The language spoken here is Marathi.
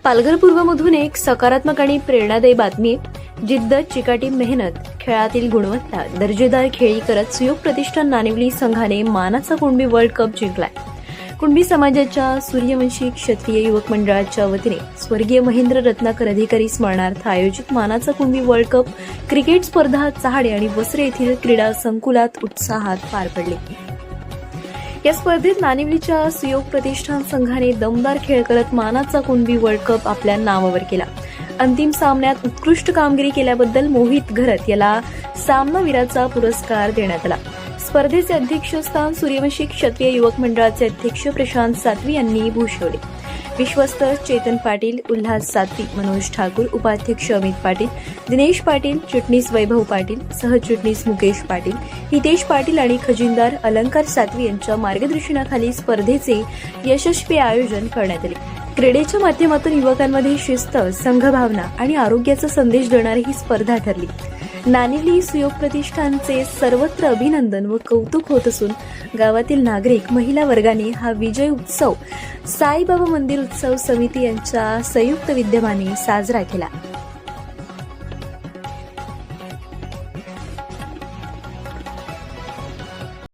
पालघर पूर्वमधून एक सकारात्मक आणि प्रेरणादायी बातमी. जिद्द, चिकाटी मेहनत, खेळातील गुणवत्ता, दर्जेदार खेळी करत सुयोग प्रतिष्ठान नानिवली संघाने मानाचा कुणबी वर्ल्ड कप जिंकलाय. कुणबी समाजाच्या सूर्यवंशी क्षत्रिय युवक मंडळाच्या वतीने स्वर्गीय महेंद्र रत्नाकर अधिकारी स्मरणार्थ आयोजित मानाचा कुणबी वर्ल्ड कप क्रिकेट स्पर्धा चहाडे आणि वसरे येथील क्रीडा संकुलात उत्साहात पार पडली. या स्पर्धेत नानिवलीच्या सुयोग प्रतिष्ठान संघाने दमदार खेळ करत मानाचा कुणबी वर्ल्ड कप आपल्या नावावर केला. अंतिम सामन्यात उत्कृष्ट कामगिरी केल्याबद्दल मोहित घरत याला सामनावीराचा पुरस्कार देण्यात आला. स्पर्धेचे अध्यक्षस्थान सूर्यवंशी क्षत्रिय युवक मंडळाचे अध्यक्ष प्रशांत सातवी यांनी भूषवले. विश्वस्त चेतन पाटील, उल्हास सातवी, मनोज ठाकूर, उपाध्यक्ष अमित पाटील, दिनेश पाटील, चिटणीस वैभव पाटील, सहचिटणीस मुकेश पाटील, हितेश पाटील आणि खजिनदार अलंकार सातवी यांच्या मार्गदर्शनाखाली स्पर्धेचे यशस्वी आयोजन करण्यात आले. क्रीडेच्या माध्यमातून युवकांमध्ये शिस्त, संघभावना आणि आरोग्याचा संदेश देणारी ही स्पर्धा ठरली. नानिवली सुयोग प्रतिष्ठानचे सर्वत्र अभिनंदन व कौतुक होत असून गावातील नागरिक, महिला वर्गाने हा विजय उत्सव साईबाबा मंदिर उत्सव समिती यांच्या संयुक्त विद्यमाने साजरा केला.